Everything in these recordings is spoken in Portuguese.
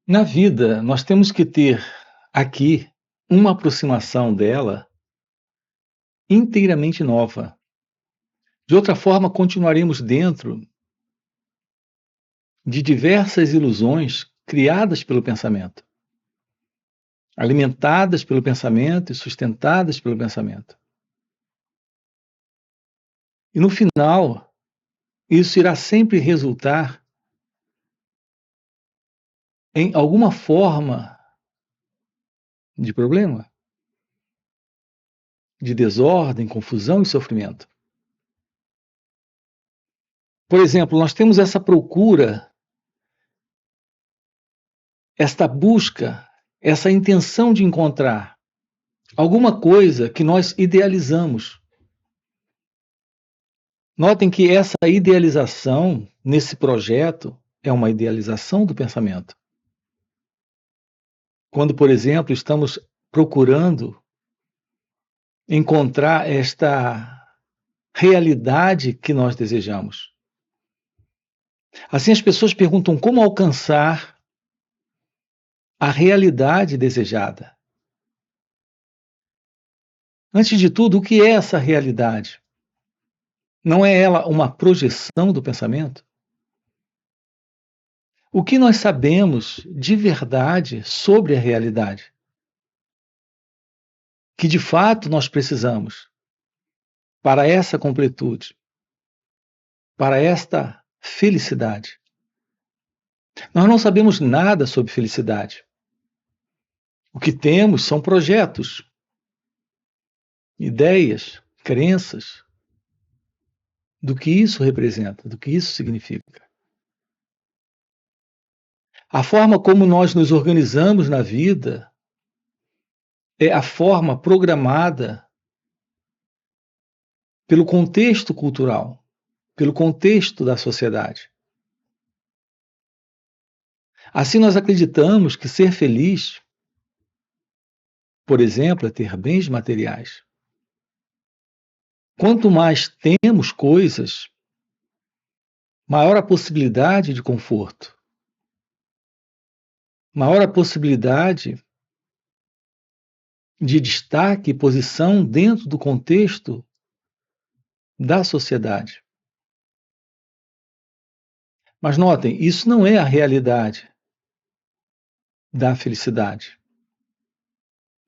Na vida, nós temos que ter aqui uma aproximação dela inteiramente nova. De outra forma, continuaremos dentro de diversas ilusões criadas pelo pensamento, alimentadas pelo pensamento e sustentadas pelo pensamento. E no final, isso irá sempre resultar em alguma forma de problema, de desordem, confusão e sofrimento. Por exemplo, nós temos essa procura, esta busca, essa intenção de encontrar alguma coisa que nós idealizamos. Notem que essa idealização, nesse projeto, é uma idealização do pensamento. Quando, por exemplo, estamos procurando encontrar esta realidade que nós desejamos. Assim, as pessoas perguntam como alcançar a realidade desejada. Antes de tudo, o que é essa realidade? Não é ela uma projeção do pensamento? O que nós sabemos de verdade sobre a realidade? Que de fato nós precisamos para essa completude, para esta felicidade. Nós não sabemos nada sobre felicidade. O que temos são projetos, ideias, crenças, do que isso representa, do que isso significa. A forma como nós nos organizamos na vida é a forma programada pelo contexto cultural, pelo contexto da sociedade. Assim, nós acreditamos que ser feliz, por exemplo, é ter bens materiais. Quanto mais temos coisas, maior a possibilidade de conforto, maior a possibilidade de destaque e posição dentro do contexto da sociedade. Mas notem, isso não é a realidade da felicidade.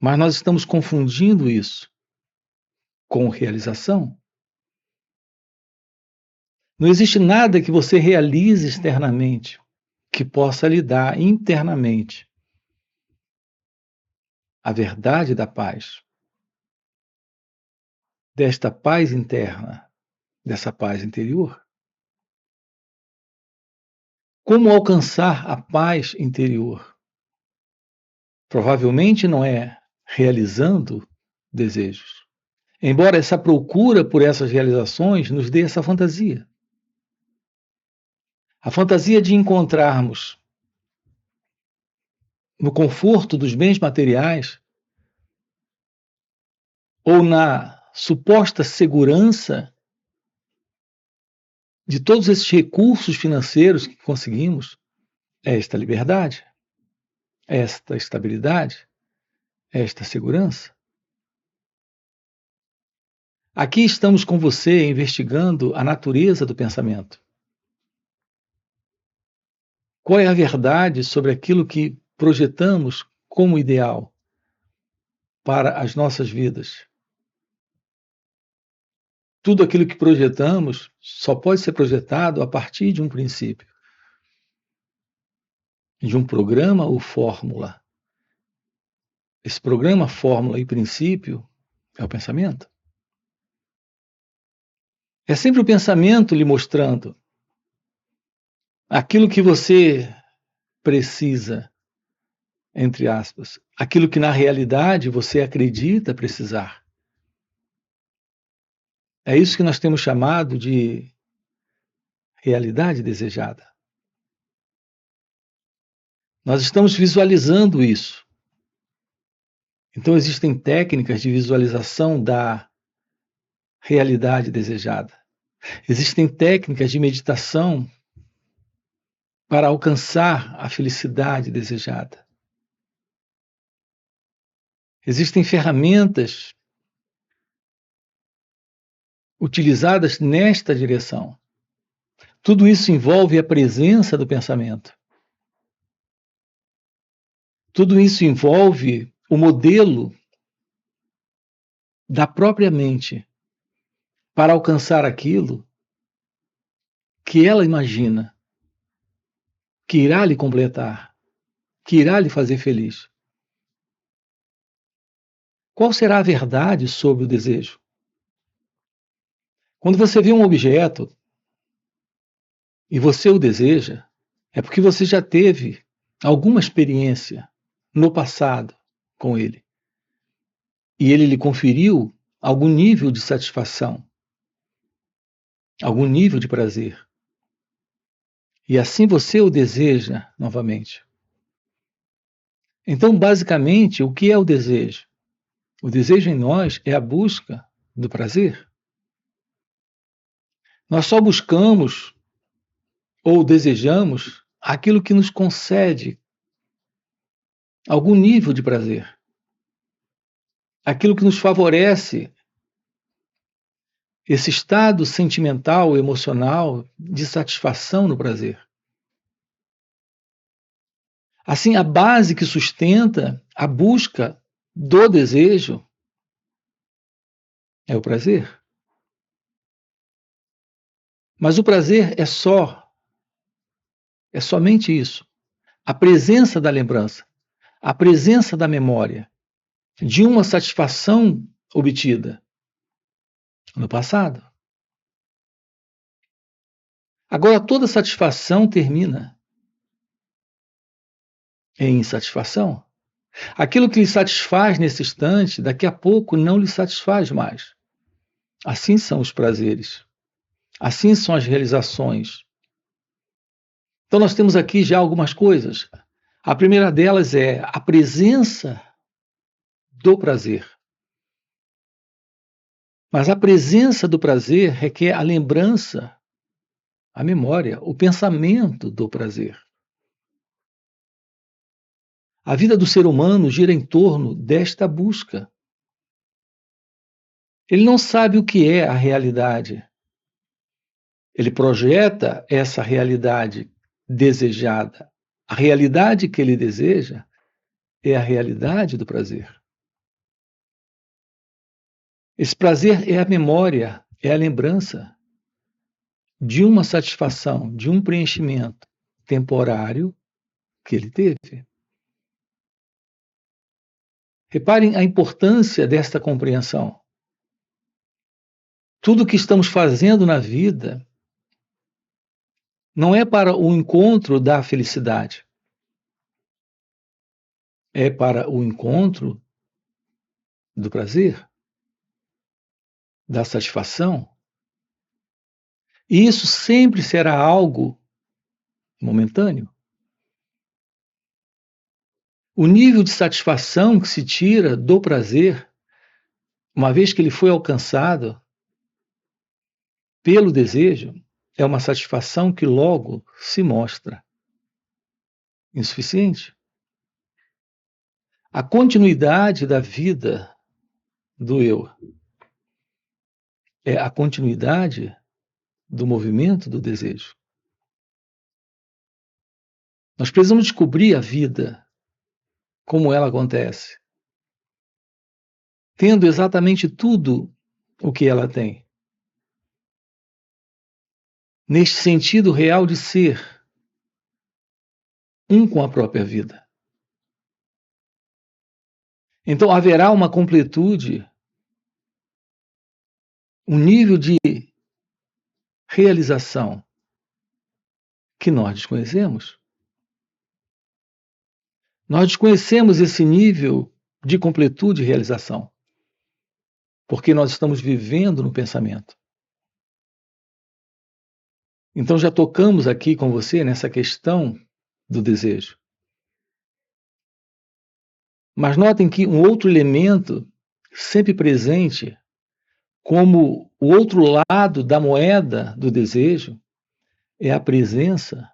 Mas nós estamos confundindo isso com realização. Não existe nada que você realize externamente que possa lhe dar internamente a verdade da paz, desta paz interna, dessa paz interior. Como alcançar a paz interior? Provavelmente não é realizando desejos. Embora essa procura por essas realizações nos dê essa fantasia. A fantasia de encontrarmos no conforto dos bens materiais ou na suposta segurança de todos esses recursos financeiros que conseguimos, esta liberdade, esta estabilidade, esta segurança. Aqui estamos com você investigando a natureza do pensamento. Qual é a verdade sobre aquilo que projetamos como ideal para as nossas vidas? Tudo aquilo que projetamos só pode ser projetado a partir de um princípio, de um programa ou fórmula. Esse programa, fórmula e princípio é o pensamento. É sempre o pensamento lhe mostrando aquilo que você precisa, entre aspas, aquilo que na realidade você acredita precisar. É isso que nós temos chamado de realidade desejada. Nós estamos visualizando isso. Então, existem técnicas de visualização da realidade desejada. Existem técnicas de meditação para alcançar a felicidade desejada. Existem ferramentas utilizadas nesta direção. Tudo isso envolve a presença do pensamento. Tudo isso envolve o modelo da própria mente para alcançar aquilo que ela imagina, que irá lhe completar, que irá lhe fazer feliz. Qual será a verdade sobre o desejo? Quando você vê um objeto e você o deseja, é porque você já teve alguma experiência no passado com ele. E ele lhe conferiu algum nível de satisfação, algum nível de prazer. E assim você o deseja novamente. Então, basicamente, o que é o desejo? O desejo em nós é a busca do prazer. Nós só buscamos ou desejamos aquilo que nos concede algum nível de prazer. Aquilo que nos favorece esse estado sentimental, emocional de satisfação no prazer. Assim, a base que sustenta a busca do desejo é o prazer. Mas o prazer é somente isso. A presença da lembrança, a presença da memória, de uma satisfação obtida no passado. Agora, toda satisfação termina em insatisfação. Aquilo que lhe satisfaz nesse instante, daqui a pouco não lhe satisfaz mais. Assim são os prazeres. Assim são as realizações. Então, nós temos aqui já algumas coisas. A primeira delas é a presença do prazer. Mas a presença do prazer requer a lembrança, a memória, o pensamento do prazer. A vida do ser humano gira em torno desta busca. Ele não sabe o que é a realidade. Ele projeta essa realidade desejada. A realidade que ele deseja é a realidade do prazer. Esse prazer é a memória, é a lembrança de uma satisfação, de um preenchimento temporário que ele teve. Reparem a importância desta compreensão. Tudo o que estamos fazendo na vida não é para o encontro da felicidade, é para o encontro do prazer, da satisfação. E isso sempre será algo momentâneo. O nível de satisfação que se tira do prazer, uma vez que ele foi alcançado pelo desejo, é uma satisfação que logo se mostra insuficiente. A continuidade da vida do eu é a continuidade do movimento do desejo. Nós precisamos descobrir a vida, como ela acontece, tendo exatamente tudo o que ela tem. Neste sentido real de ser um com a própria vida. Então haverá uma completude, um nível de realização que nós desconhecemos. Nós desconhecemos esse nível de completude e realização, porque nós estamos vivendo no pensamento. Então já tocamos aqui com você nessa questão do desejo. Mas notem que um outro elemento sempre presente, como o outro lado da moeda do desejo, é a presença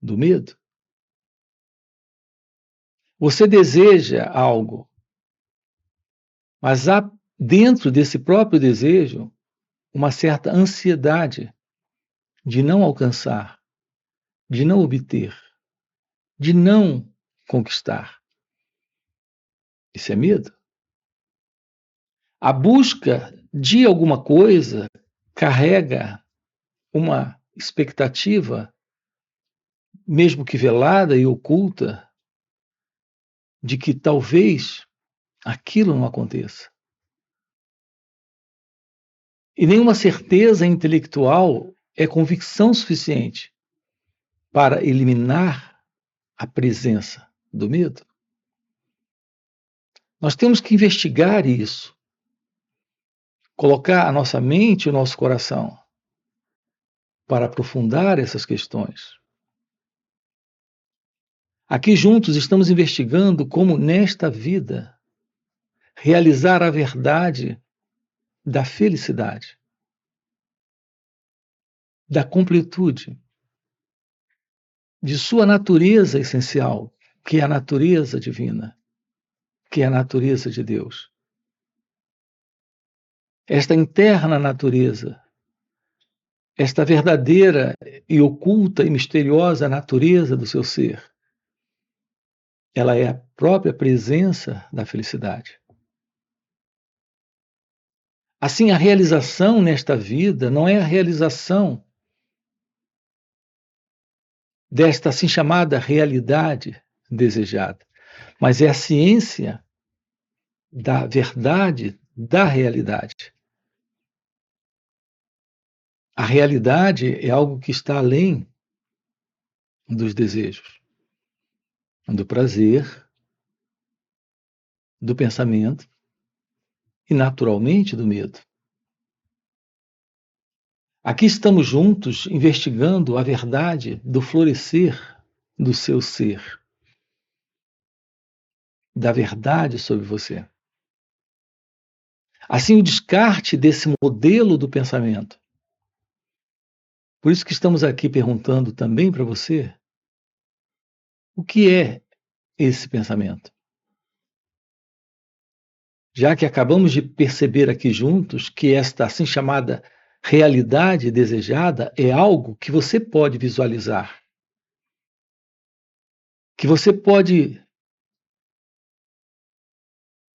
do medo? Você deseja algo, mas há dentro desse próprio desejo uma certa ansiedade de não alcançar, de não obter, de não conquistar. Isso é medo. A busca de alguma coisa carrega uma expectativa, mesmo que velada e oculta, de que talvez aquilo não aconteça. E nenhuma certeza intelectual é convicção suficiente para eliminar a presença do medo. Nós temos que investigar isso, colocar a nossa mente e o nosso coração para aprofundar essas questões. Aqui juntos estamos investigando como, nesta vida, realizar a verdade da felicidade, da completude, de sua natureza essencial, que é a natureza divina, que é a natureza de Deus. Esta interna natureza, esta verdadeira e oculta e misteriosa natureza do seu ser, ela é a própria presença da felicidade. Assim, a realização nesta vida não é a realização desta assim chamada realidade desejada, mas é a ciência da verdade da realidade. A realidade é algo que está além dos desejos, do prazer, do pensamento e, naturalmente, do medo. Aqui estamos juntos investigando a verdade do florescer do seu ser, da verdade sobre você. Assim, o descarte desse modelo do pensamento. Por isso que estamos aqui perguntando também para você o que é esse pensamento. Já que acabamos de perceber aqui juntos que esta assim chamada realidade desejada é algo que você pode visualizar, que você pode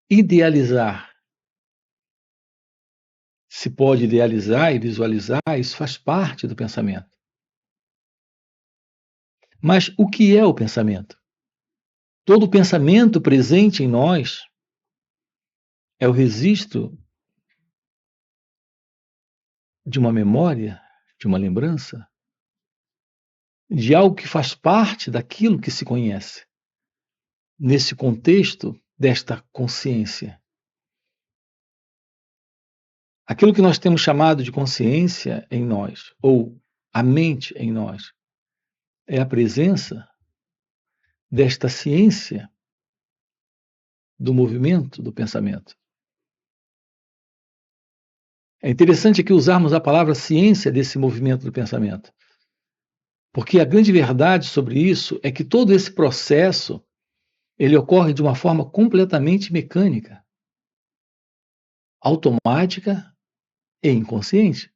idealizar. Se pode idealizar e visualizar, isso faz parte do pensamento. Mas o que é o pensamento? Todo pensamento presente em nós é o registro de uma memória, de uma lembrança, de algo que faz parte daquilo que se conhece, nesse contexto desta consciência. Aquilo que nós temos chamado de consciência em nós, ou a mente em nós, é a presença desta ciência do movimento do pensamento. É interessante aqui usarmos a palavra ciência desse movimento do pensamento, porque a grande verdade sobre isso é que todo esse processo ele ocorre de uma forma completamente mecânica, automática e inconsciente.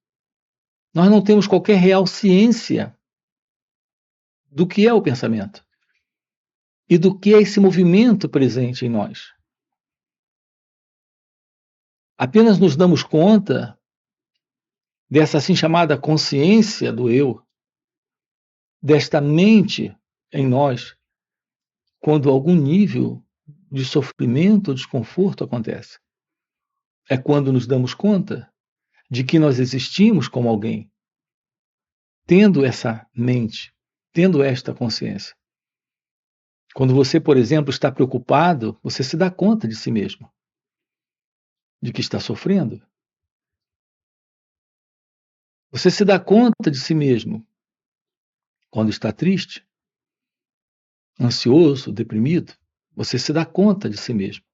Nós não temos qualquer real ciência do que é o pensamento e do que é esse movimento presente em nós. Apenas nos damos conta dessa assim chamada consciência do eu, desta mente em nós, quando algum nível de sofrimento ou desconforto acontece. É quando nos damos conta de que nós existimos como alguém, tendo essa mente, tendo esta consciência. Quando você, por exemplo, está preocupado, você se dá conta de si mesmo, de que está sofrendo. Você se dá conta de si mesmo quando está triste, ansioso, deprimido. Você se dá conta de si mesmo.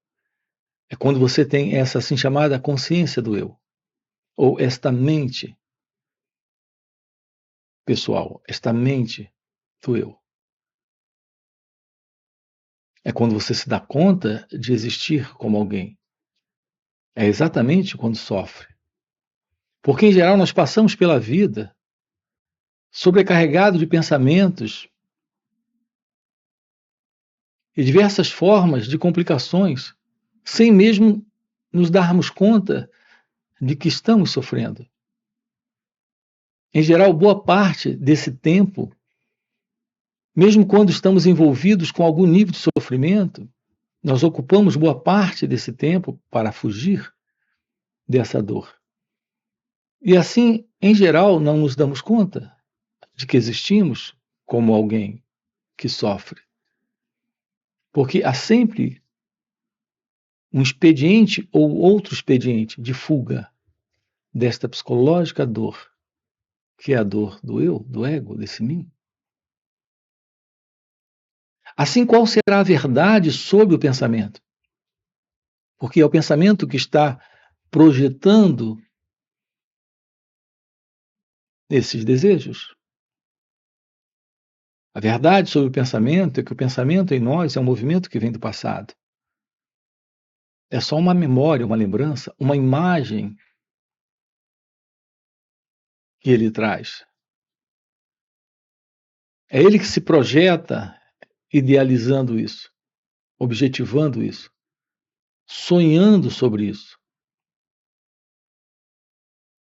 É quando você tem essa assim chamada consciência do eu, ou esta mente pessoal, esta mente do eu. É quando você se dá conta de existir como alguém. É exatamente quando sofre. Porque, em geral, nós passamos pela vida sobrecarregado de pensamentos e diversas formas de complicações, sem mesmo nos darmos conta de que estamos sofrendo. Em geral, boa parte desse tempo, mesmo quando estamos envolvidos com algum nível de sofrimento, nós ocupamos boa parte desse tempo para fugir dessa dor. E assim, em geral, não nos damos conta de que existimos como alguém que sofre. Porque há sempre um expediente ou outro expediente de fuga desta psicológica dor, que é a dor do eu, do ego, desse mim. Assim, qual será a verdade sobre o pensamento? Porque é o pensamento que está projetando esses desejos. A verdade sobre o pensamento é que o pensamento em nós é um movimento que vem do passado. É só uma memória, uma lembrança, uma imagem que ele traz. É ele que se projeta idealizando isso, objetivando isso, sonhando sobre isso.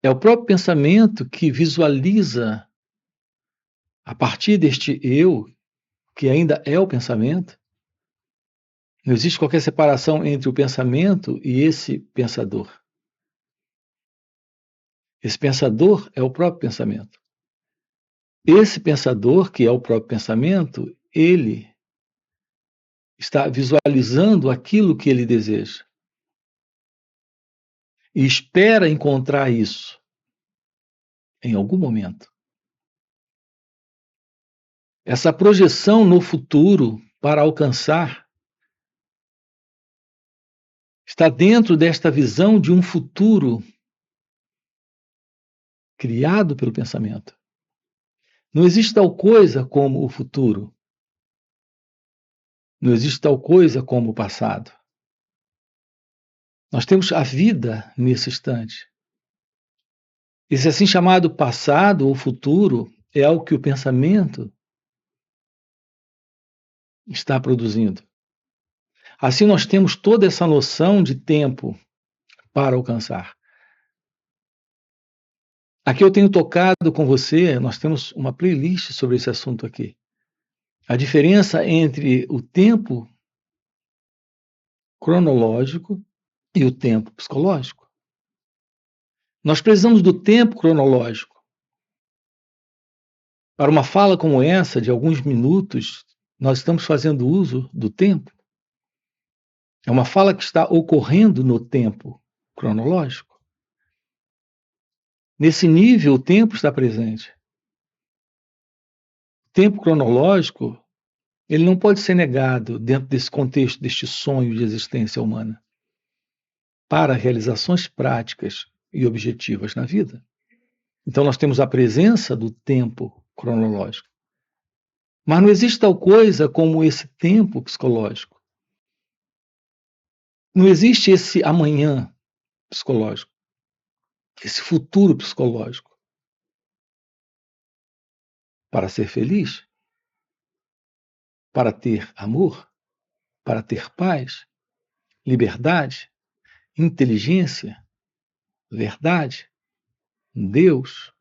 É o próprio pensamento que visualiza, a partir deste eu, que ainda é o pensamento. Não existe qualquer separação entre o pensamento e esse pensador. Esse pensador é o próprio pensamento. Esse pensador, que é o próprio pensamento, ele está visualizando aquilo que ele deseja e espera encontrar isso em algum momento. Essa projeção no futuro para alcançar está dentro desta visão de um futuro criado pelo pensamento. Não existe tal coisa como o futuro. Não existe tal coisa como o passado. Nós temos a vida nesse instante. Esse assim chamado passado ou futuro é algo que o pensamento está produzindo. Assim, nós temos toda essa noção de tempo para alcançar. Aqui eu tenho tocado com você, nós temos uma playlist sobre esse assunto aqui. A diferença entre o tempo cronológico e o tempo psicológico. Nós precisamos do tempo cronológico. Para uma fala como essa, de alguns minutos, nós estamos fazendo uso do tempo. É uma fala que está ocorrendo no tempo cronológico. Nesse nível, o tempo está presente. O tempo cronológico, ele não pode ser negado dentro desse contexto, deste sonho de existência humana, para realizações práticas e objetivas na vida. Então, nós temos a presença do tempo cronológico. Mas não existe tal coisa como esse tempo psicológico. Não existe esse amanhã psicológico, esse futuro psicológico. Para ser feliz, para ter amor, para ter paz, liberdade, inteligência, verdade, Deus.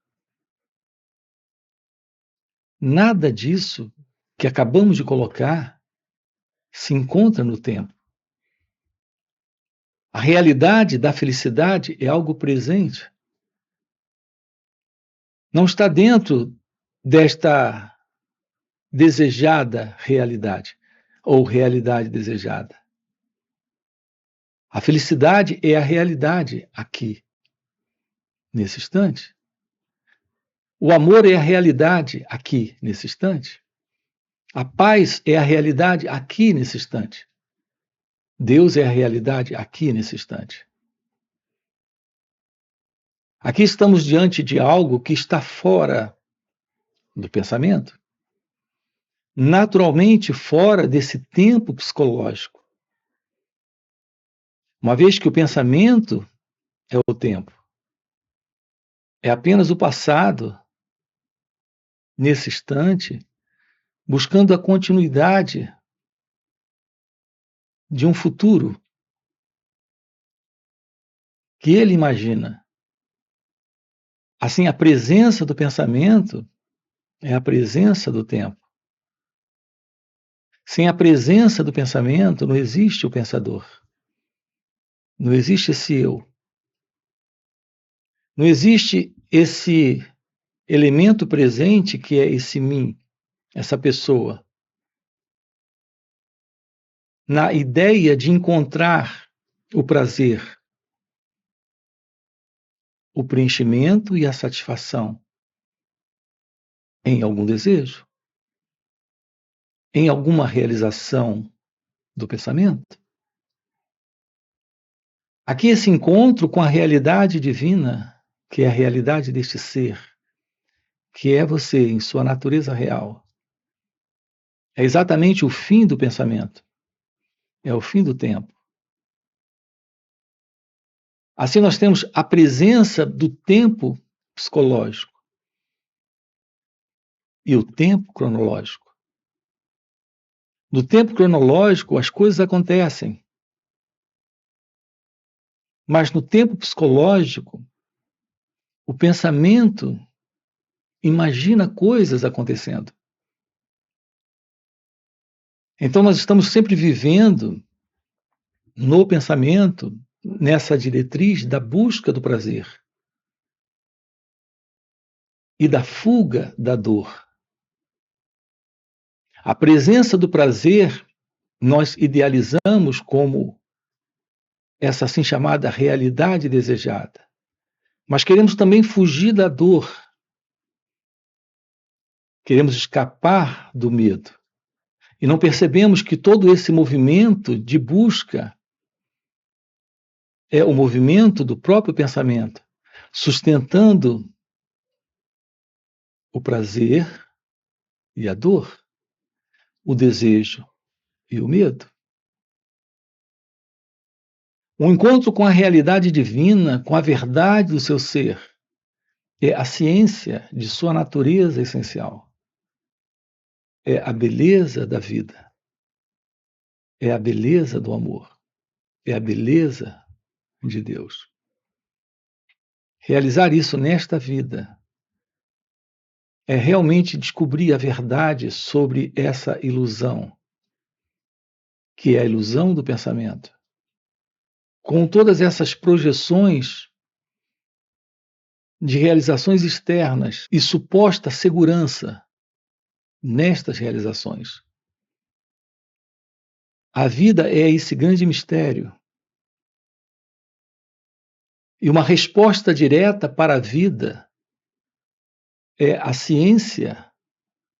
Nada disso que acabamos de colocar se encontra no tempo. A realidade da felicidade é algo presente. Não está dentro desta desejada realidade ou realidade desejada. A felicidade é a realidade aqui, nesse instante. O amor é a realidade aqui, nesse instante. A paz é a realidade aqui, nesse instante. Deus é a realidade aqui, nesse instante. Aqui estamos diante de algo que está fora do pensamento. naturalmente fora desse tempo psicológico. Uma vez que o pensamento é o tempo, é apenas o passado, nesse instante, buscando a continuidade de um futuro que ele imagina. Assim, a presença do pensamento é a presença do tempo. Sem a presença do pensamento, não existe o pensador. Não existe esse eu. Não existe esse elemento presente que é esse mim, essa pessoa. Na ideia de encontrar o prazer, o preenchimento e a satisfação em algum desejo, em alguma realização do pensamento. Aqui esse encontro com a realidade divina, que é a realidade deste ser, que é você em sua natureza real, é exatamente o fim do pensamento, é o fim do tempo. Assim nós temos a presença do tempo psicológico e o tempo cronológico. No tempo cronológico as coisas acontecem, mas no tempo psicológico o pensamento imagina coisas acontecendo. Então nós estamos sempre vivendo no pensamento, nessa diretriz da busca do prazer e da fuga da dor. A presença do prazer nós idealizamos como essa assim chamada realidade desejada. Mas queremos também fugir da dor. Queremos escapar do medo. E não percebemos que todo esse movimento de busca é o movimento do próprio pensamento, sustentando o prazer e a dor, o desejo e o medo. O encontro com a realidade divina, com a verdade do seu ser, é a ciência de sua natureza essencial. É a beleza da vida. É a beleza do amor. É a beleza de Deus. Realizar isso nesta vida é realmente descobrir a verdade sobre essa ilusão, que é a ilusão do pensamento. Com todas essas projeções de realizações externas e suposta segurança nestas realizações. A vida é esse grande mistério. E uma resposta direta para a vida é a ciência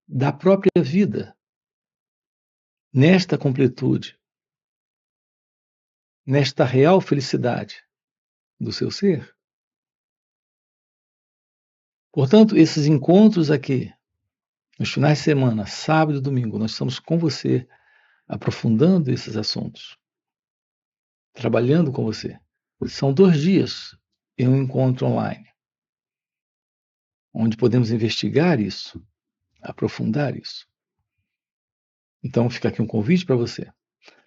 da própria vida, nesta completude, nesta real felicidade do seu ser. Portanto, esses encontros aqui, nos finais de semana, sábado e domingo, nós estamos com você, aprofundando esses assuntos, trabalhando com você. São 2 dias em um encontro online, onde podemos investigar isso, aprofundar isso. Então, fica aqui um convite para você.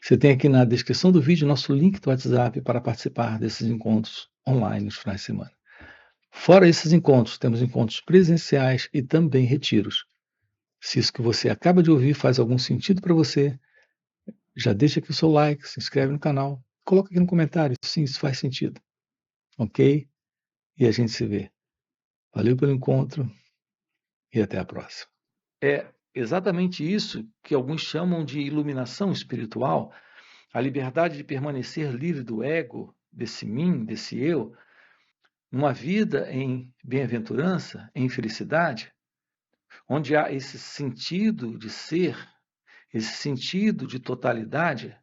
Você tem aqui na descrição do vídeo nosso link do WhatsApp para participar desses encontros online nos finais de semana. Fora esses encontros, temos encontros presenciais e também retiros. Se isso que você acaba de ouvir faz algum sentido para você, já deixa aqui o seu like, se inscreve no canal, coloca aqui no comentário, sim, isso faz sentido. Ok? E a gente se vê. Valeu pelo encontro e até a próxima. É exatamente isso que alguns chamam de iluminação espiritual, a liberdade de permanecer livre do ego, desse mim, desse eu, numa vida em bem-aventurança, em felicidade, onde há esse sentido de ser, esse sentido de totalidade,